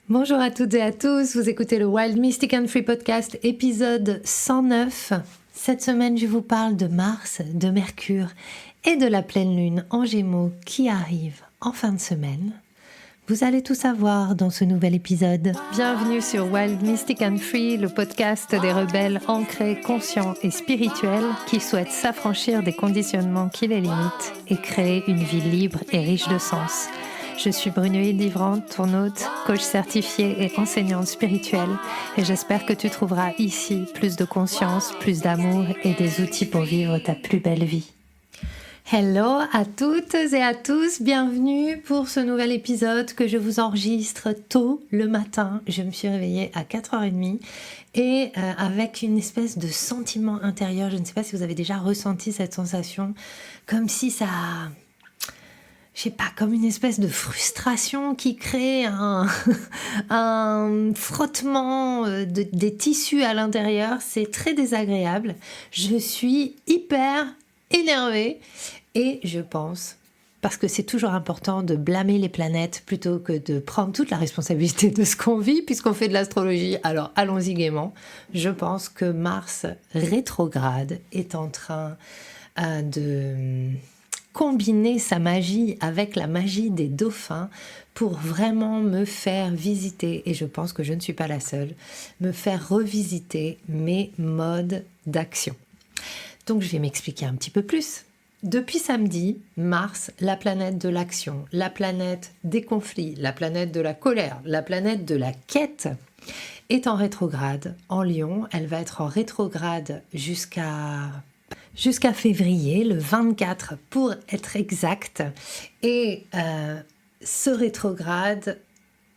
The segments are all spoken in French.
Bonjour à toutes et à tous, vous écoutez le Wild Mystic and Free Podcast, épisode 109. Cette semaine, je vous parle de Mars, de Mercure et de la pleine lune en Gémeaux qui arrive en fin de semaine. Vous allez tout savoir dans ce nouvel épisode. Bienvenue sur Wild Mystic and Free, le podcast des rebelles ancrés, conscients et spirituels qui souhaitent s'affranchir des conditionnements qui les limitent et créer une vie libre et riche de sens. Je suis Brunoïde Livrante, ton hôte, coach certifiée et enseignante spirituelle, et j'espère que tu trouveras ici plus de conscience, plus d'amour et des outils pour vivre ta plus belle vie. Hello à toutes et à tous, bienvenue pour ce nouvel épisode que je vous enregistre tôt le matin. Je me suis réveillée à 4h30 et avec une espèce de sentiment intérieur. Je ne sais pas si vous avez déjà ressenti cette sensation, comme si ça... Je sais pas, comme une espèce de frustration qui crée un frottement des tissus à l'intérieur. C'est très désagréable. Je suis hyper énervée et je pense, parce que c'est toujours important de blâmer les planètes plutôt que de prendre toute la responsabilité de ce qu'on vit puisqu'on fait de l'astrologie. Alors allons-y gaiement. Je pense que Mars rétrograde est en train de... combiner sa magie avec la magie des dauphins pour vraiment me faire visiter, et je pense que je ne suis pas la seule, me faire revisiter mes modes d'action. Donc je vais m'expliquer un petit peu plus. Depuis samedi, Mars, la planète de l'action, la planète des conflits, la planète de la colère, la planète de la quête, est en rétrograde en Lion. Elle va être en rétrograde jusqu'à février, le 24 pour être exact. Et ce rétrograde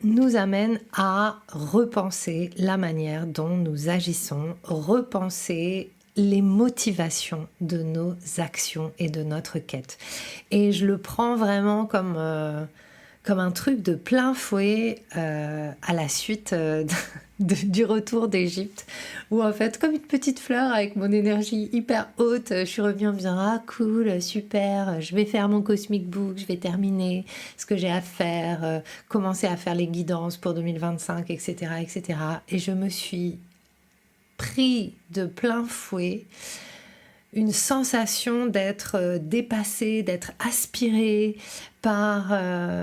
nous amène à repenser la manière dont nous agissons, repenser les motivations de nos actions et de notre quête. Et je le prends vraiment comme un truc de plein fouet à la suite du retour d'Égypte, où en fait, comme une petite fleur avec mon énergie hyper haute, je suis revenue en me disant « Ah cool, super, je vais faire mon Cosmic Book, je vais terminer ce que j'ai à faire, commencer à faire les guidances pour 2025, etc. etc. » Et je me suis pris de plein fouet une sensation d'être dépassée, d'être aspirée par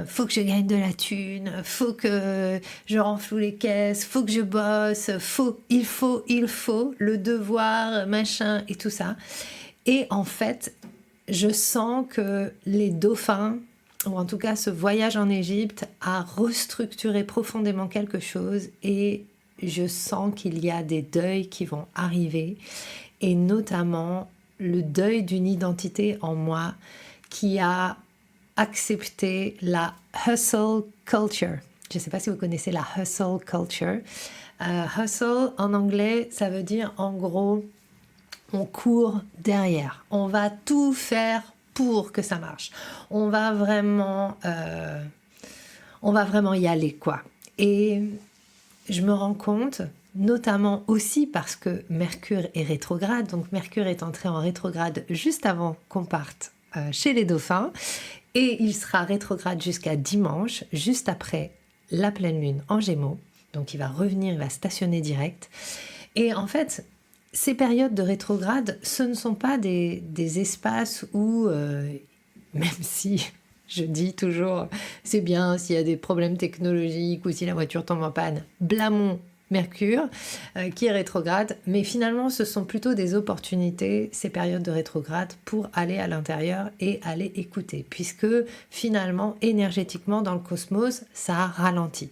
faut que je gagne de la thune, faut que je renfloue les caisses, faut que je bosse, il faut, le devoir, machin et tout ça. Et en fait, je sens que les dauphins, ou en tout cas ce voyage en Égypte, a restructuré profondément quelque chose, et je sens qu'il y a des deuils qui vont arriver, et notamment le deuil d'une identité en moi qui a accepté la hustle culture. Je ne sais pas si vous connaissez la hustle culture. Hustle, en anglais, ça veut dire en gros, on court derrière. On va tout faire pour que ça marche. On va vraiment y aller, quoi. Et je me rends compte, notamment aussi parce que Mercure est rétrograde, donc Mercure est entré en rétrograde juste avant qu'on parte chez les dauphins, et il sera rétrograde jusqu'à dimanche, juste après la pleine lune en Gémeaux, donc il va revenir, il va stationner direct. Et en fait, ces périodes de rétrograde, ce ne sont pas des espaces où, même si... Je dis toujours, c'est bien s'il y a des problèmes technologiques ou si la voiture tombe en panne, blâmons Mercure qui est rétrograde. Mais finalement, ce sont plutôt des opportunités, ces périodes de rétrograde, pour aller à l'intérieur et aller écouter. Puisque finalement, énergétiquement, dans le cosmos, ça ralentit.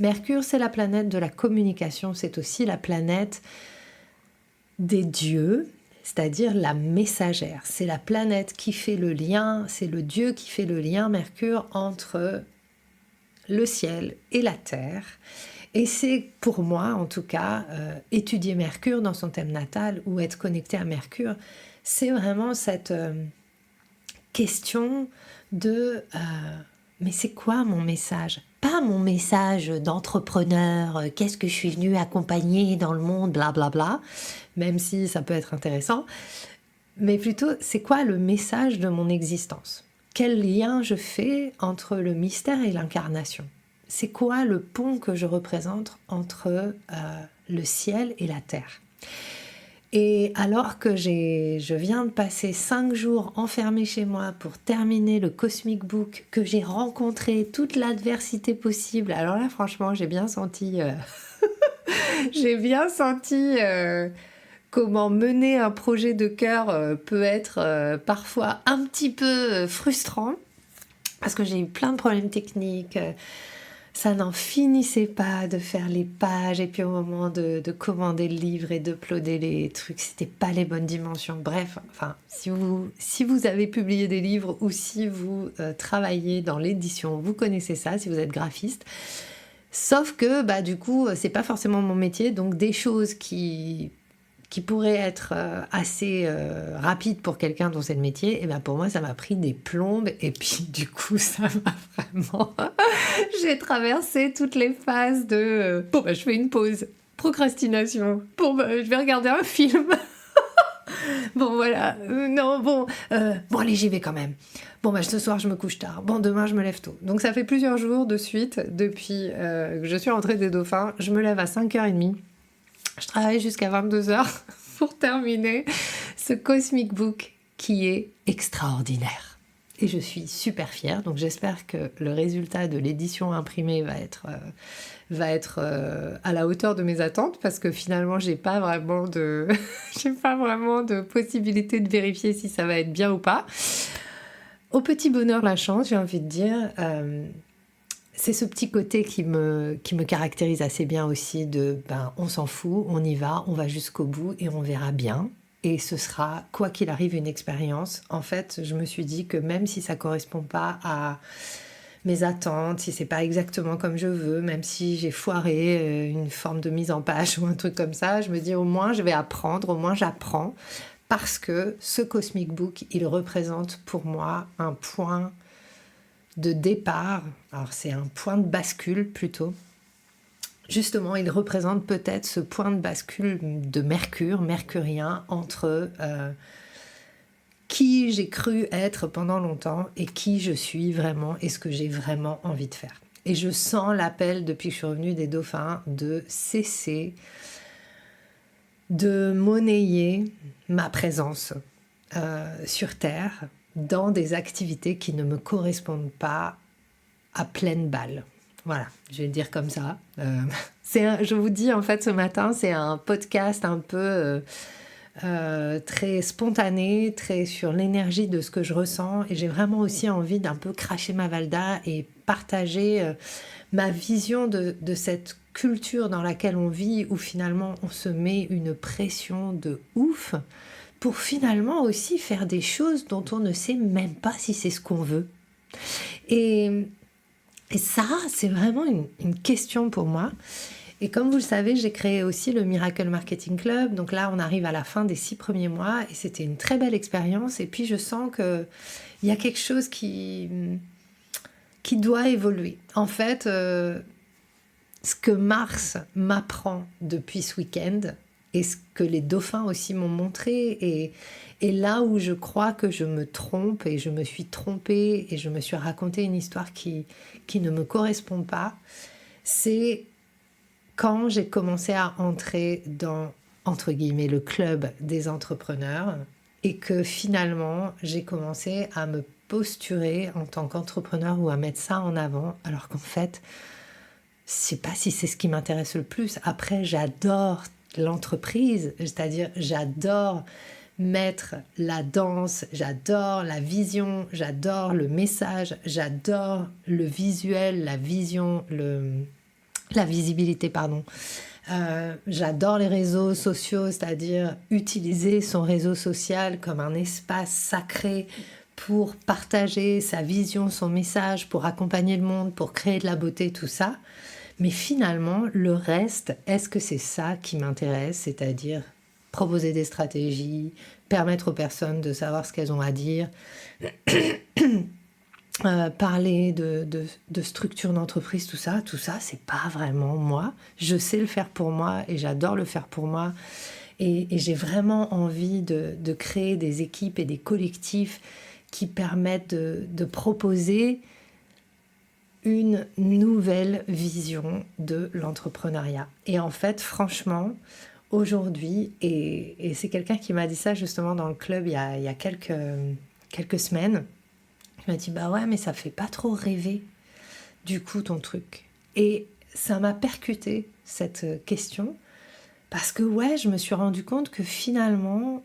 Mercure, c'est la planète de la communication, c'est aussi la planète des dieux, c'est-à-dire la messagère. C'est la planète qui fait le lien, c'est le dieu qui fait le lien, Mercure, entre le ciel et la terre. Et c'est pour moi, en tout cas, étudier Mercure dans son thème natal ou être connecté à Mercure, c'est vraiment cette question de mais c'est quoi mon message ? Pas mon message d'entrepreneur, qu'est-ce que je suis venue accompagner dans le monde, blablabla, même si ça peut être intéressant, mais plutôt c'est quoi le message de mon existence ? Quel lien je fais entre le mystère et l'incarnation ? c'est quoi le pont que je représente entre le ciel et la terre. Et alors que je viens de passer 5 jours enfermée chez moi pour terminer le Cosmic Book, que j'ai rencontré toute l'adversité possible, alors là franchement j'ai bien senti, comment mener un projet de cœur peut être parfois un petit peu frustrant, parce que j'ai eu plein de problèmes techniques. Ça n'en finissait pas de faire les pages, et puis au moment de commander le livre et d'uploader les trucs, c'était pas les bonnes dimensions. Bref, enfin, si vous avez publié des livres ou si vous travaillez dans l'édition, vous connaissez ça, si vous êtes graphiste. Sauf que du coup, c'est pas forcément mon métier, donc des choses qui pourraient être assez rapides pour quelqu'un dont c'est le métier, et pour moi ça m'a pris des plombes, et puis du coup ça m'a vraiment j'ai traversé toutes les phases de je fais une pause, procrastination, je vais regarder un film. Bon voilà, bon allez j'y vais quand même. Bon ce soir je me couche tard, bon demain je me lève tôt. Donc ça fait plusieurs jours de suite depuis que je suis rentrée des Dauphins. Je me lève à 5h30, je travaille jusqu'à 22h pour terminer ce Cosmic Book qui est extraordinaire. Et je suis super fière, donc j'espère que le résultat de l'édition imprimée va être à la hauteur de mes attentes, parce que finalement j'ai pas vraiment de possibilité de vérifier si ça va être bien ou pas. Au petit bonheur la chance, j'ai envie de dire, c'est ce petit côté qui me caractérise assez bien aussi, de on s'en fout, on y va, on va jusqu'au bout et on verra bien. Et ce sera, quoi qu'il arrive, une expérience. En fait, je me suis dit que même si ça correspond pas à mes attentes, si c'est pas exactement comme je veux, même si j'ai foiré une forme de mise en page ou un truc comme ça, je me dis au moins je vais apprendre, au moins j'apprends, parce que ce Cosmic Book, il représente pour moi un point de départ. Alors c'est un point de bascule plutôt. Justement, il représente peut-être ce point de bascule de mercurien, entre qui j'ai cru être pendant longtemps et qui je suis vraiment et ce que j'ai vraiment envie de faire. Et je sens l'appel depuis que je suis revenue des Dauphins de cesser de monnayer ma présence sur Terre dans des activités qui ne me correspondent pas à pleine balle. Voilà, je vais le dire comme ça. Je vous dis, en fait, ce matin, c'est un podcast un peu très spontané, très sur l'énergie de ce que je ressens. Et j'ai vraiment aussi envie d'un peu cracher ma valda et partager ma vision de cette culture dans laquelle on vit, où finalement on se met une pression de ouf pour finalement aussi faire des choses dont on ne sait même pas si c'est ce qu'on veut. Et ça, c'est vraiment une question pour moi. Et comme vous le savez, j'ai créé aussi le Miracle Marketing Club. Donc là, on arrive à la fin des 6 premiers mois et c'était une très belle expérience. Et puis, je sens qu'il y a quelque chose qui doit évoluer. En fait, ce que Mars m'apprend depuis ce week-end et ce que les dauphins aussi m'ont montré, et là où je crois que je me trompe et je me suis trompée et je me suis raconté une histoire qui ne me correspond pas, c'est quand j'ai commencé à entrer dans, entre guillemets, le club des entrepreneurs, et que finalement j'ai commencé à me posturer en tant qu'entrepreneur ou à mettre ça en avant, alors qu'en fait, je sais pas si c'est ce qui m'intéresse le plus. Après, j'adore l'entreprise, c'est-à-dire j'adore mettre la danse, j'adore la vision, j'adore le message, j'adore le visuel, la vision, la visibilité, pardon. J'adore les réseaux sociaux, c'est-à-dire utiliser son réseau social comme un espace sacré pour partager sa vision, son message, pour accompagner le monde, pour créer de la beauté, tout ça. Mais finalement, le reste, est-ce que c'est ça qui m'intéresse? C'est-à-dire proposer des stratégies, permettre aux personnes de savoir ce qu'elles ont à dire, parler de structure d'entreprise, tout ça, c'est pas vraiment moi. Je sais le faire pour moi et j'adore le faire pour moi. Et j'ai vraiment envie de créer des équipes et des collectifs qui permettent de proposer une nouvelle vision de l'entrepreneuriat. Et en fait, franchement, aujourd'hui, et c'est quelqu'un qui m'a dit ça justement dans le club il y a quelques semaines, il m'a dit, bah ouais, mais ça fait pas trop rêver, du coup, ton truc. Et ça m'a percuté, cette question, parce que ouais, je me suis rendu compte que finalement,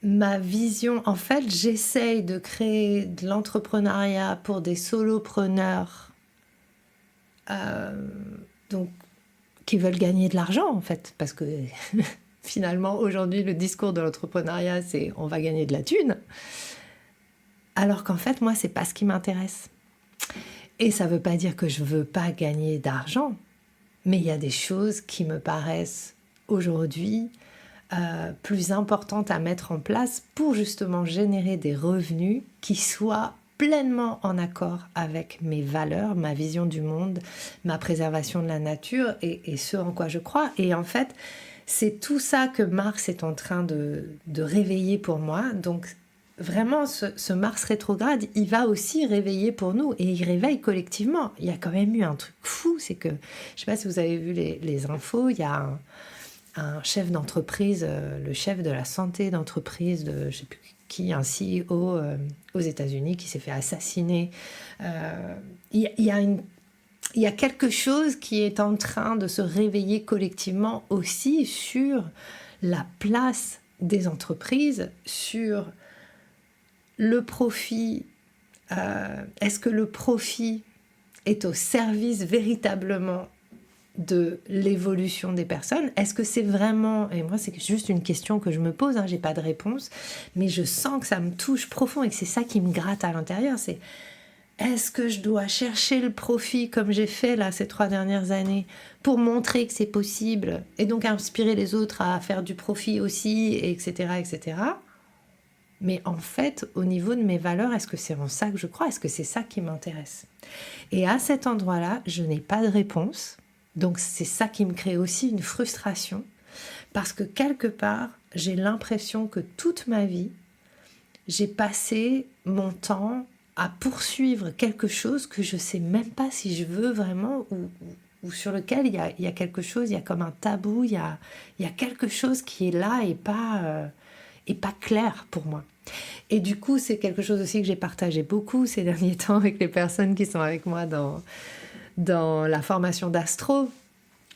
ma vision, en fait, j'essaye de créer de l'entrepreneuriat pour des solopreneurs, donc qui veulent gagner de l'argent, en fait, parce que finalement, aujourd'hui, le discours de l'entrepreneuriat, c'est on va gagner de la thune, alors qu'en fait, moi, c'est pas ce qui m'intéresse. Et ça veut pas dire que je veux pas gagner d'argent, mais il y a des choses qui me paraissent aujourd'hui plus importantes à mettre en place pour justement générer des revenus qui soient pleinement en accord avec mes valeurs, ma vision du monde, ma préservation de la nature et ce en quoi je crois. Et en fait, c'est tout ça que Mars est en train de réveiller pour moi. Donc vraiment, ce Mars rétrograde, il va aussi réveiller pour nous et il réveille collectivement. Il y a quand même eu un truc fou, c'est que, je ne sais pas si vous avez vu les infos, il y a un chef d'entreprise, le chef de la santé d'entreprise de je ne sais plus qui, un CEO aux États-Unis qui s'est fait assassiner. Il y a quelque chose qui est en train de se réveiller collectivement aussi sur la place des entreprises, sur le profit. Est-ce que le profit est au service véritablement de l'évolution des personnes? Est-ce que c'est vraiment, et moi c'est juste une question que je me pose, j'ai pas de réponse, mais je sens que ça me touche profond et que c'est ça qui me gratte à l'intérieur, c'est est-ce que je dois chercher le profit comme j'ai fait là ces 3 dernières années pour montrer que c'est possible et donc inspirer les autres à faire du profit aussi, etc., etc. Mais en fait, au niveau de mes valeurs, est-ce que c'est en ça que je crois? Est-ce que c'est ça qui m'intéresse? Et à cet endroit-là, je n'ai pas de réponse. Donc c'est ça qui me crée aussi une frustration. Parce que quelque part, j'ai l'impression que toute ma vie, j'ai passé mon temps à poursuivre quelque chose que je ne sais même pas si je veux vraiment ou sur lequel il y a quelque chose, il y a comme un tabou, il y a quelque chose qui est là et pas clair pour moi. Et du coup, c'est quelque chose aussi que j'ai partagé beaucoup ces derniers temps avec les personnes qui sont avec moi dans la formation d'astro.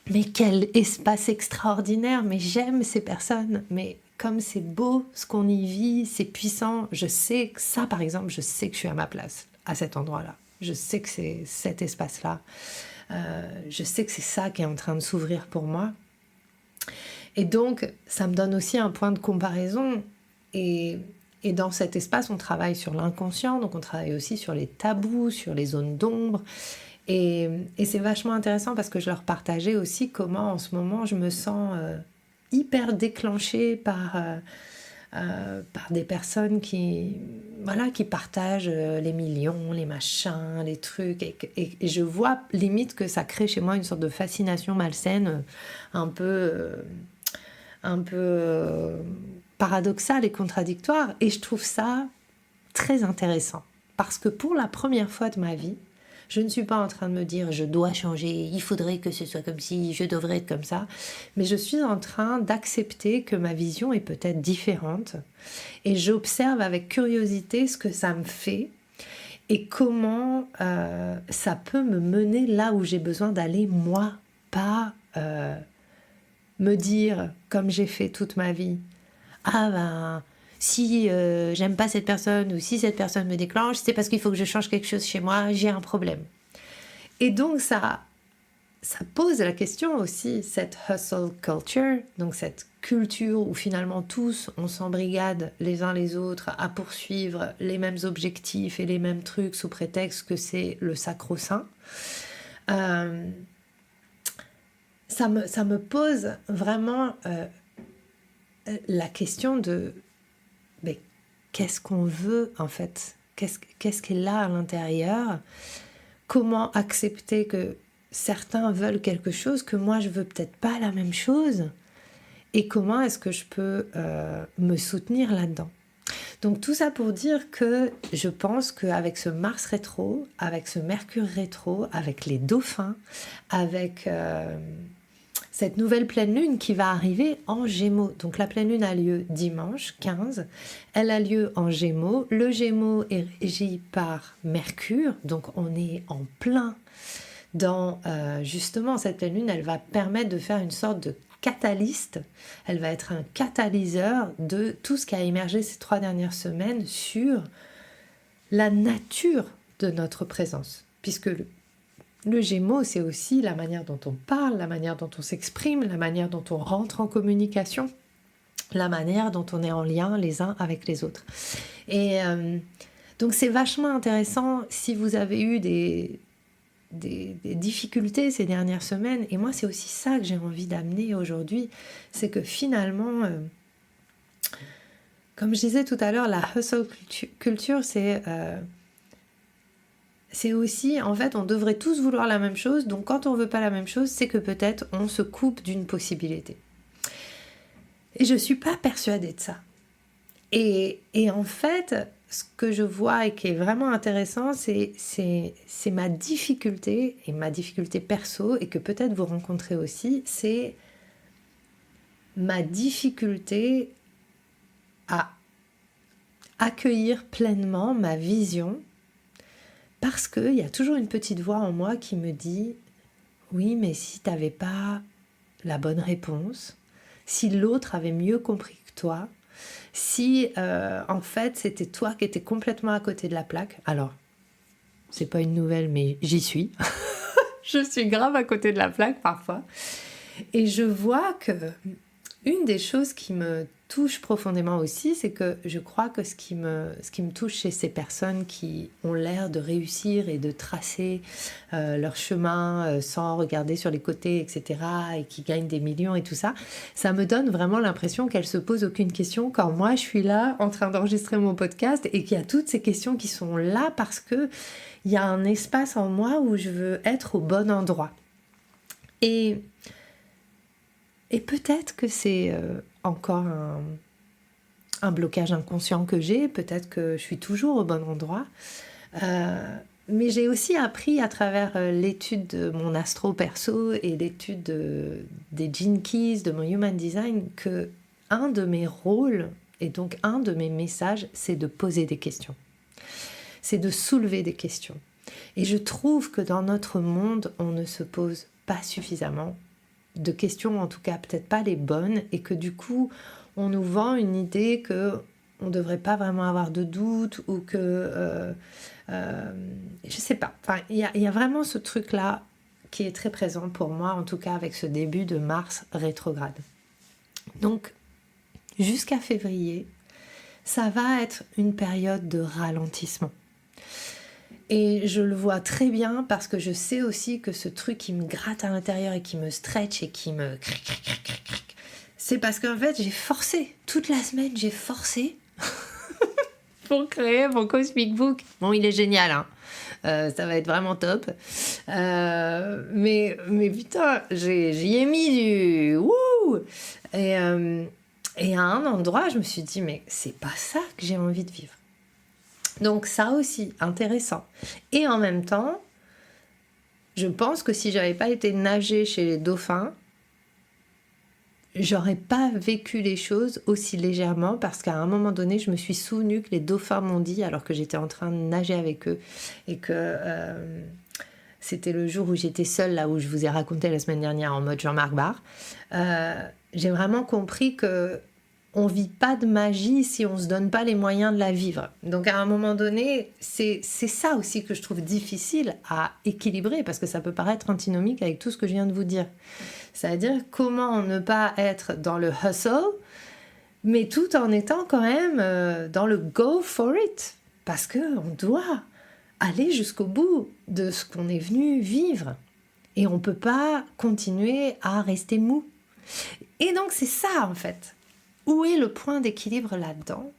Mais quel espace extraordinaire, mais j'aime ces personnes, mais comme c'est beau ce qu'on y vit, c'est puissant. Je sais que ça, par exemple, je sais que je suis à ma place, à cet endroit-là. Je sais que c'est cet espace-là. Je sais que c'est ça qui est en train de s'ouvrir pour moi. Et donc, ça me donne aussi un point de comparaison. Et dans cet espace, on travaille sur l'inconscient, donc on travaille aussi sur les tabous, sur les zones d'ombre. Et c'est vachement intéressant parce que je leur partageais aussi comment en ce moment je me sens hyper déclenchée par des personnes qui partagent les millions, les machins, les trucs. Et je vois limite que ça crée chez moi une sorte de fascination malsaine, un peu paradoxale et contradictoire. Et je trouve ça très intéressant. Parce que pour la première fois de ma vie, je ne suis pas en train de me dire je dois changer, il faudrait que ce soit comme ci, je devrais être comme ça. Mais je suis en train d'accepter que ma vision est peut-être différente. Et j'observe avec curiosité ce que ça me fait et comment ça peut me mener là où j'ai besoin d'aller, moi, pas me dire, comme j'ai fait toute ma vie, ah ben, si j'aime pas cette personne ou si cette personne me déclenche, c'est parce qu'il faut que je change quelque chose chez moi, j'ai un problème. Et donc ça pose la question aussi, cette hustle culture, donc cette culture où finalement tous on s'embrigade les uns les autres à poursuivre les mêmes objectifs et les mêmes trucs sous prétexte que c'est le sacro-saint. Ça me pose vraiment la question de mais qu'est-ce qu'on veut en fait, qu'est-ce qui est là à l'intérieur, comment accepter que certains veulent quelque chose que moi je veux peut-être pas la même chose et comment est-ce que je peux me soutenir là-dedans. Donc tout ça pour dire que je pense qu'avec ce Mars rétro, avec ce Mercure rétro, avec les dauphins, avec cette nouvelle pleine lune qui va arriver en Gémeaux. Donc la pleine lune a lieu dimanche 15, elle a lieu en Gémeaux. Le Gémeaux est régi par Mercure, donc on est en plein dans justement cette pleine lune, elle va permettre de faire une sorte de catalyste, elle va être un catalyseur de tout ce qui a émergé ces 3 dernières semaines sur la nature de notre présence, puisque le Gémeaux, c'est aussi la manière dont on parle, la manière dont on s'exprime, la manière dont on rentre en communication, la manière dont on est en lien les uns avec les autres. Et donc c'est vachement intéressant si vous avez eu des difficultés ces dernières semaines, et moi c'est aussi ça que j'ai envie d'amener aujourd'hui, c'est que finalement, comme je disais tout à l'heure, la hustle culture, c'est aussi, en fait, on devrait tous vouloir la même chose, donc quand on veut pas la même chose, c'est que peut-être on se coupe d'une possibilité. Et je suis pas persuadée de ça. Et en fait, ce que je vois et qui est vraiment intéressant, c'est ma difficulté, et ma difficulté perso, et que peut-être vous rencontrez aussi, c'est ma difficulté à accueillir pleinement ma vision, parce qu'il y a toujours une petite voix en moi qui me dit « Oui, mais si tu n'avais pas la bonne réponse, si l'autre avait mieux compris que toi, si en fait c'était toi qui étais complètement à côté de la plaque. » Alors, c'est pas une nouvelle, mais j'y suis. Je suis grave à côté de la plaque parfois. Et je vois que une des choses qui me touche profondément aussi, c'est que je crois que ce qui me touche chez ces personnes qui ont l'air de réussir et de tracer leur chemin sans regarder sur les côtés, etc., et qui gagnent des millions et tout ça, ça me donne vraiment l'impression qu'elles se posent aucune question quand moi je suis là en train d'enregistrer mon podcast et qu'il y a toutes ces questions qui sont là parce que il y a un espace en moi où je veux être au bon endroit. Et peut-être que c'est encore un blocage inconscient que j'ai, peut-être que je suis toujours au bon endroit, mais j'ai aussi appris à travers l'étude de mon astro perso et l'étude des Gene Keys, de mon Human Design, que un de mes rôles, et donc un de mes messages, c'est de poser des questions. C'est de soulever des questions. Et je trouve que dans notre monde, on ne se pose pas suffisamment de questions, en tout cas peut-être pas les bonnes, et que du coup on nous vend une idée que on ne devrait pas vraiment avoir de doute, ou que je sais pas, enfin il y a vraiment ce truc là qui est très présent pour moi, en tout cas avec ce début de Mars rétrograde. Donc jusqu'à février, ça va être une période de ralentissement. Et je le vois très bien parce que je sais aussi que ce truc qui me gratte à l'intérieur et qui me stretch et qui me... C'est parce qu'en fait, j'ai forcé. Toute la semaine, j'ai forcé pour créer mon Cosmic Book. Bon, il est génial, hein. Ça va être vraiment top. Mais putain, j'y ai mis du... Wouh. Et à un endroit, je me suis dit, mais c'est pas ça que j'ai envie de vivre. Donc ça aussi, intéressant. Et en même temps, je pense que si j'avais pas été nager chez les dauphins, j'aurais pas vécu les choses aussi légèrement, parce qu'à un moment donné, je me suis souvenu que les dauphins m'ont dit, alors que j'étais en train de nager avec eux, et que c'était le jour où j'étais seule, là où je vous ai raconté la semaine dernière en mode Jean-Marc Barr, j'ai vraiment compris que on vit pas de magie si on se donne pas les moyens de la vivre. Donc à un moment donné, c'est ça aussi que je trouve difficile à équilibrer, parce que ça peut paraître antinomique avec tout ce que je viens de vous dire. C'est-à-dire comment ne pas être dans le hustle, mais tout en étant quand même dans le go for it, parce qu'on doit aller jusqu'au bout de ce qu'on est venu vivre. Et on peut pas continuer à rester mou. Et donc c'est ça en fait. Où est le point d'équilibre là-dedans ?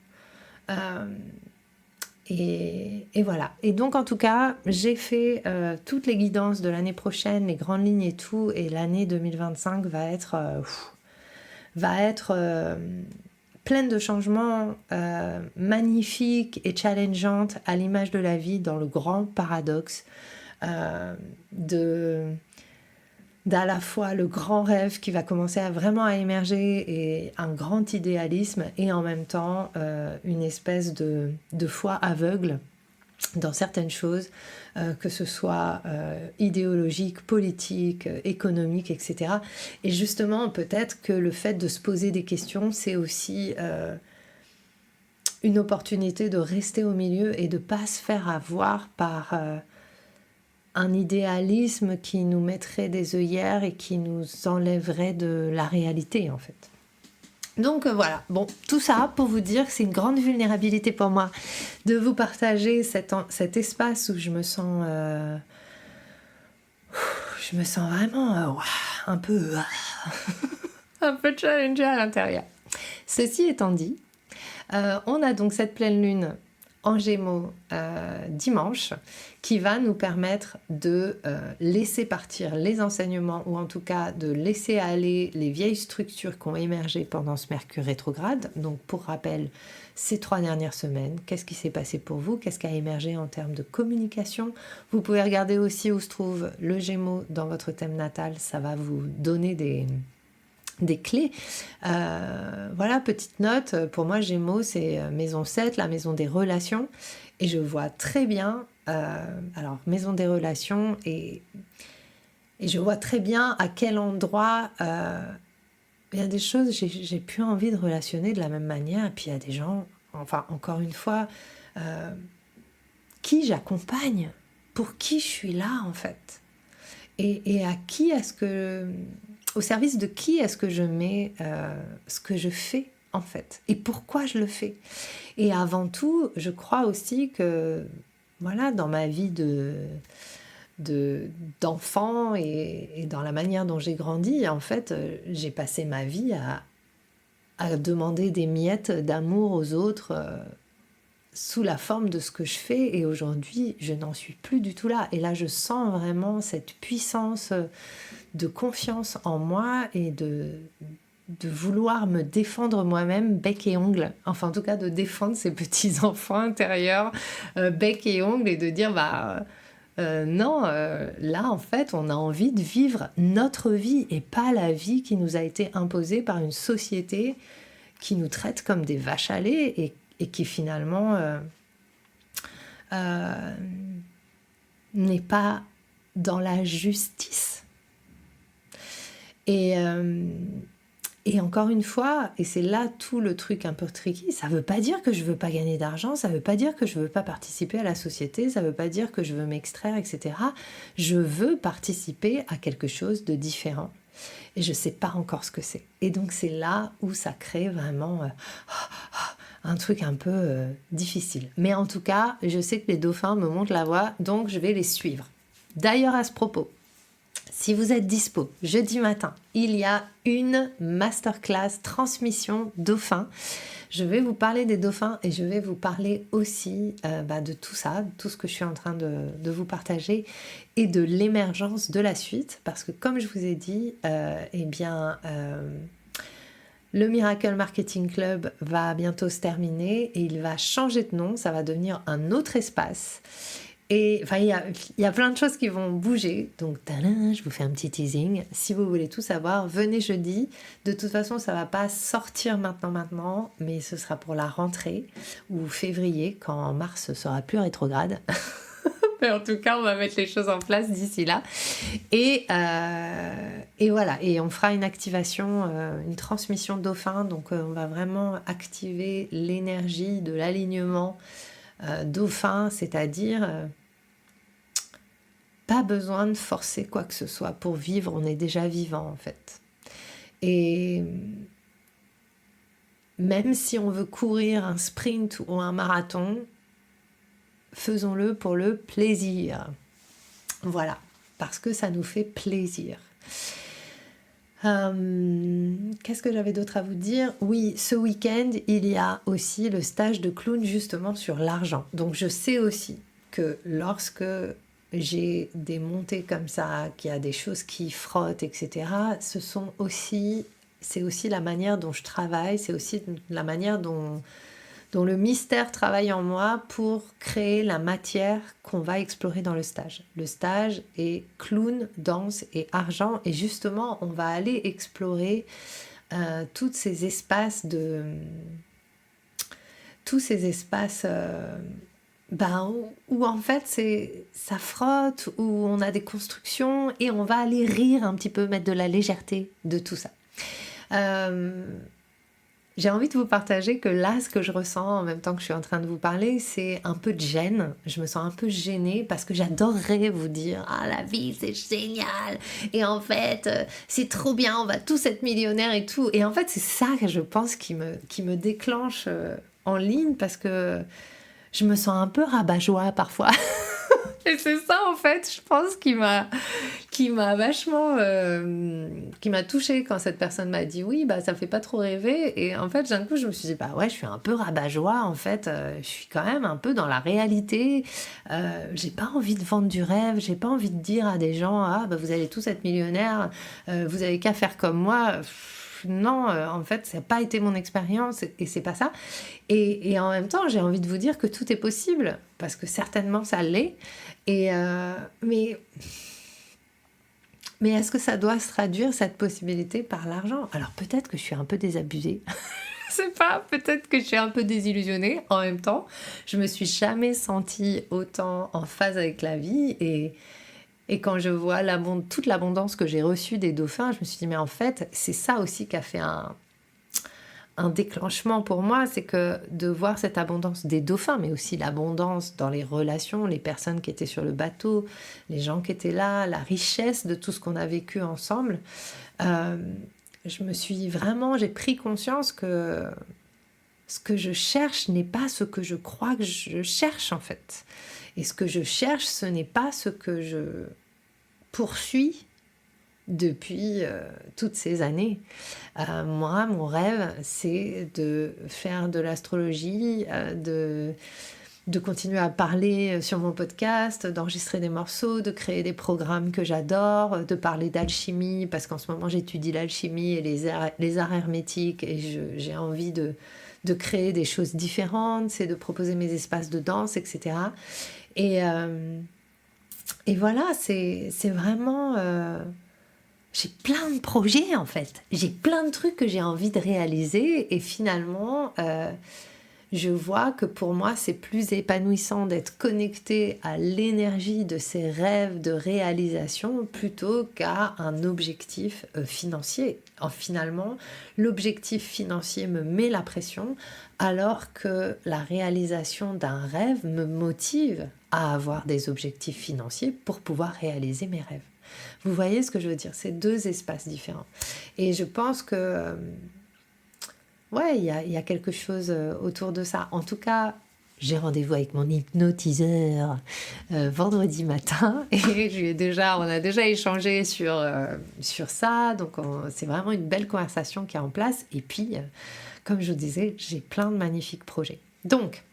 Et voilà. Et donc, en tout cas, j'ai fait toutes les guidances de l'année prochaine, les grandes lignes et tout. Et l'année 2025 va être pleine de changements magnifiques et challengeantes à l'image de la vie, dans le grand paradoxe d'à la fois le grand rêve qui va commencer à vraiment à émerger et un grand idéalisme, et en même temps une espèce de foi aveugle dans certaines choses, que ce soit idéologique, politique, économique, etc. Et justement, peut-être que le fait de se poser des questions, c'est aussi une opportunité de rester au milieu et de ne pas se faire avoir par un idéalisme qui nous mettrait des œillères et qui nous enlèverait de la réalité, en fait. Donc voilà, bon, tout ça pour vous dire que c'est une grande vulnérabilité pour moi de vous partager cet espace où je me sens vraiment un peu un peu challengée à l'intérieur. Ceci étant dit, on a donc cette pleine lune en Gémeaux dimanche, qui va nous permettre de laisser partir les enseignements, ou en tout cas de laisser aller les vieilles structures qui ont émergé pendant ce Mercure rétrograde. Donc pour rappel, ces 3 dernières semaines, qu'est-ce qui s'est passé pour vous? Qu'est-ce qui a émergé en termes de communication? Vous pouvez regarder aussi où se trouve le Gémeaux dans votre thème natal, ça va vous donner des clés. Voilà, petite note, pour moi Gémeaux c'est maison 7, la maison des relations, et je vois très bien alors maison des relations, et je vois très bien à quel endroit il y a des choses, j'ai plus envie de relationner de la même manière, et puis il y a des gens, enfin encore une fois, qui j'accompagne, pour qui je suis là en fait, et à qui est-ce que, au service de qui est-ce que je mets ce que je fais en fait, et pourquoi je le fais. Et avant tout, je crois aussi que voilà, dans ma vie d'enfant et dans la manière dont j'ai grandi, en fait, j'ai passé ma vie à demander des miettes d'amour aux autres sous la forme de ce que je fais, et aujourd'hui, je n'en suis plus du tout là. Et là, je sens vraiment cette puissance de confiance en moi et de vouloir me défendre moi-même bec et ongle, enfin en tout cas de défendre ces petits enfants intérieurs bec et ongle, et de dire non, là en fait on a envie de vivre notre vie et pas la vie qui nous a été imposée par une société qui nous traite comme des vaches à lait, et qui finalement n'est pas dans la justice. Et encore une fois, et c'est là tout le truc un peu tricky, ça veut pas dire que je veux pas gagner d'argent, ça veut pas dire que je veux pas participer à la société, ça veut pas dire que je veux m'extraire, etc. Je veux participer à quelque chose de différent. Et je sais pas encore ce que c'est. Et donc c'est là où ça crée vraiment un truc un peu difficile. Mais en tout cas, je sais que les dauphins me montrent la voie, donc je vais les suivre. D'ailleurs, à ce propos, si vous êtes dispo, jeudi matin, il y a une masterclass transmission dauphin. Je vais vous parler des dauphins, et je vais vous parler aussi de tout ça, tout ce que je suis en train de vous partager, et de l'émergence de la suite. Parce que comme je vous ai dit, le Miracle Marketing Club va bientôt se terminer, et il va changer de nom, ça va devenir un autre espace. Et enfin, il y a plein de choses qui vont bouger. Donc, je vous fais un petit teasing. Si vous voulez tout savoir, venez jeudi. De toute façon, ça ne va pas sortir maintenant, mais ce sera pour la rentrée ou février, quand mars sera plus rétrograde. Mais en tout cas, on va mettre les choses en place d'ici là. Et voilà. Et on fera une activation, une transmission dauphin. Donc, on va vraiment activer l'énergie de l'alignement dauphin, c'est-à-dire... pas besoin de forcer quoi que ce soit pour vivre, on est déjà vivant en fait. Et même si on veut courir un sprint ou un marathon, faisons-le pour le plaisir. Voilà, parce que ça nous fait plaisir. Qu'est-ce que j'avais d'autre à vous dire? Oui, ce week-end, il y a aussi le stage de clown justement sur l'argent. Donc je sais aussi que lorsque j'ai des montées comme ça, qu'il y a des choses qui frottent, etc., ce sont aussi c'est aussi la manière dont je travaille, c'est aussi la manière dont le mystère travaille en moi pour créer la matière qu'on va explorer dans le stage. Le stage est clown, danse et argent, et justement, on va aller explorer tous ces espaces où en fait ça frotte, où on a des constructions, et on va aller rire un petit peu, mettre de la légèreté de tout ça. J'ai envie de vous partager que là, ce que je ressens en même temps que je suis en train de vous parler, c'est un peu de gêne. Je me sens un peu gênée parce que j'adorerais vous dire « Ah, la vie, c'est génial !» Et en fait, c'est trop bien, on va tous être millionnaires et tout. Et en fait, c'est ça que je pense qui me déclenche en ligne, parce que je me sens un peu rabat-joie parfois. Et c'est ça, en fait, je pense, qui m'a vachement qui m'a touchée quand cette personne m'a dit oui, bah ça me fait pas trop rêver. Et en fait, d'un coup, je me suis dit bah ouais, je suis un peu rabat-joie, en fait, je suis quand même un peu dans la réalité. J'ai pas envie de vendre du rêve, j'ai pas envie de dire à des gens ah bah vous allez tous être millionnaires, vous avez qu'à faire comme moi. Non, en fait, ça n'a pas été mon expérience, et c'est pas ça. Et en même temps, j'ai envie de vous dire que tout est possible, parce que certainement ça l'est. Mais est-ce que ça doit se traduire, cette possibilité, par l'argent? Alors peut-être que je suis un peu désabusée. Je sais pas, peut-être que je suis un peu désillusionnée. En même temps, je me suis jamais sentie autant en phase avec la vie, et quand je vois toute l'abondance que j'ai reçue des dauphins, je me suis dit mais en fait, c'est ça aussi qui a fait un déclenchement pour moi, c'est que de voir cette abondance des dauphins, mais aussi l'abondance dans les relations, les personnes qui étaient sur le bateau, les gens qui étaient là, la richesse de tout ce qu'on a vécu ensemble, j'ai pris conscience que ce que je cherche n'est pas ce que je crois que je cherche, en fait. Et ce que je cherche, ce n'est pas ce que je poursuis depuis toutes ces années. Moi, mon rêve, c'est de faire de l'astrologie, de continuer à parler sur mon podcast, d'enregistrer des morceaux, de créer des programmes que j'adore, de parler d'alchimie, parce qu'en ce moment, j'étudie l'alchimie et les arts hermétiques, et j'ai envie de créer des choses différentes, c'est de proposer mes espaces de danse, etc. Et voilà, c'est vraiment... j'ai plein de projets, en fait. J'ai plein de trucs que j'ai envie de réaliser, et finalement, je vois que pour moi, c'est plus épanouissant d'être connecté à l'énergie de ces rêves de réalisation plutôt qu'à un objectif financier. Finalement, l'objectif financier me met la pression, alors que la réalisation d'un rêve me motive à avoir des objectifs financiers pour pouvoir réaliser mes rêves. Vous voyez ce que je veux dire? C'est deux espaces différents. Et je pense que, ouais, il y a quelque chose autour de ça. En tout cas, j'ai rendez-vous avec mon hypnotiseur vendredi matin, et on a déjà échangé sur ça. Donc, c'est vraiment une belle conversation qui est en place. Et puis, comme je vous disais, j'ai plein de magnifiques projets. Donc,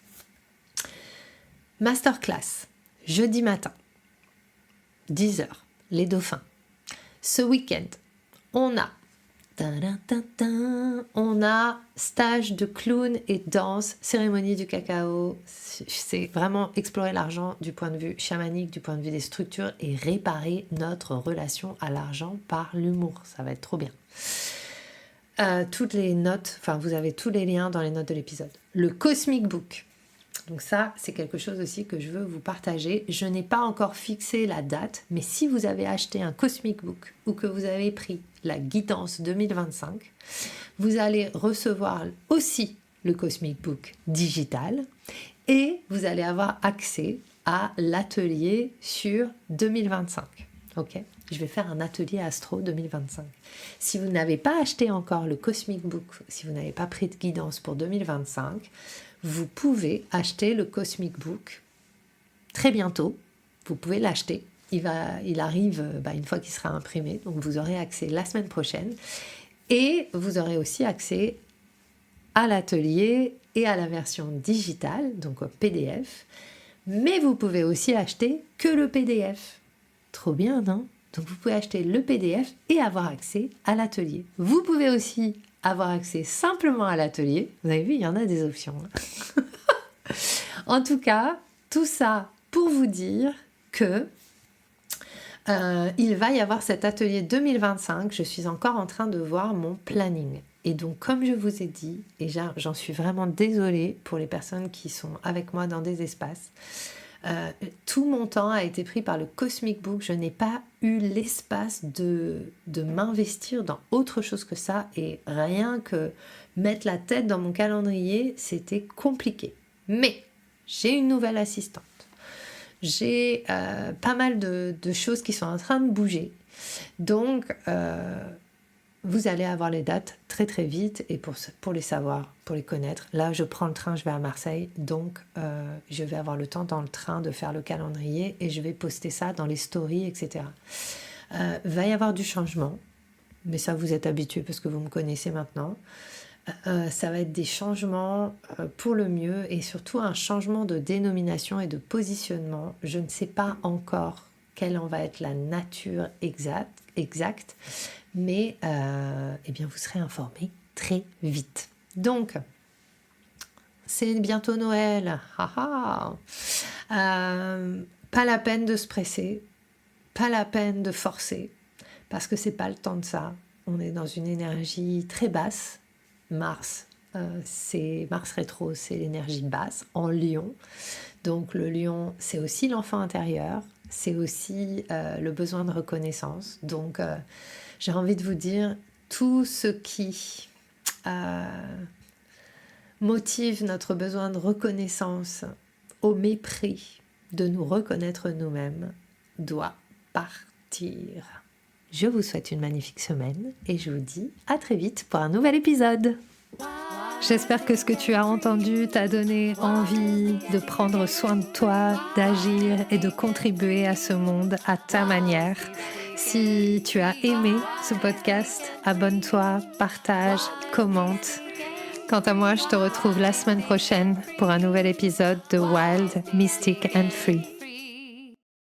masterclass, jeudi matin, 10h. Les dauphins. Ce week-end, on a stage de clown et danse, cérémonie du cacao. C'est vraiment explorer l'argent du point de vue chamanique, du point de vue des structures, et réparer notre relation à l'argent par l'humour. Ça va être trop bien. Toutes les notes, vous avez tous les liens dans les notes de l'épisode. Le Cosmic Book. Donc ça, c'est quelque chose aussi que je veux vous partager. Je n'ai pas encore fixé la date, mais si vous avez acheté un Cosmic Book ou que vous avez pris la guidance 2025, vous allez recevoir aussi le Cosmic Book digital, et vous allez avoir accès à l'atelier sur 2025. Ok ? Je vais faire un atelier astro 2025. Si vous n'avez pas acheté encore le Cosmic Book, si vous n'avez pas pris de guidance pour 2025, vous pouvez acheter le Cosmic Book très bientôt. Vous pouvez l'acheter. Il arrive une fois qu'il sera imprimé. Donc vous aurez accès la semaine prochaine. Et vous aurez aussi accès à l'atelier et à la version digitale, donc au PDF. Mais vous pouvez aussi acheter que le PDF. Trop bien, non ? Donc vous pouvez acheter le PDF et avoir accès à l'atelier. Vous pouvez aussi avoir accès simplement à l'atelier. Vous avez vu, il y en a des options. En tout cas, tout ça pour vous dire que il va y avoir cet atelier 2025. Je suis encore en train de voir mon planning. Et donc, comme je vous ai dit, et j'en suis vraiment désolée pour les personnes qui sont avec moi dans des espaces, tout mon temps a été pris par le Cosmic Book. Je n'ai pas eu l'espace de m'investir dans autre chose que ça. Et rien que mettre la tête dans mon calendrier, c'était compliqué. Mais j'ai une nouvelle assistante. J'ai pas mal de choses qui sont en train de bouger. Donc, vous allez avoir les dates très très vite. Et pour les savoir, pour les connaître, là, je prends le train, je vais à Marseille. Donc, je vais avoir le temps dans le train de faire le calendrier et je vais poster ça dans les stories, etc. Va y avoir du changement. Mais ça, vous êtes habitués parce que vous me connaissez maintenant. Ça va être des changements pour le mieux et surtout un changement de dénomination et de positionnement. Je ne sais pas encore quelle en va être la nature exacte, mais eh bien vous serez informés très vite. Donc, c'est bientôt Noël. Pas la peine de se presser, pas la peine de forcer, parce que c'est pas le temps de ça. On est dans une énergie très basse. Mars, c'est Mars rétro, c'est l'énergie basse en Lion. Donc le Lion, c'est aussi l'enfant intérieur, c'est aussi le besoin de reconnaissance. Donc j'ai envie de vous dire, tout ce qui motive notre besoin de reconnaissance au mépris de nous reconnaître nous-mêmes doit partir. Je vous souhaite une magnifique semaine et je vous dis à très vite pour un nouvel épisode. J'espère que ce que tu as entendu t'a donné envie de prendre soin de toi, d'agir et de contribuer à ce monde à ta manière. Si tu as aimé ce podcast, abonne-toi, partage, commente. Quant à moi, je te retrouve la semaine prochaine pour un nouvel épisode de Wild, Mystic and Free.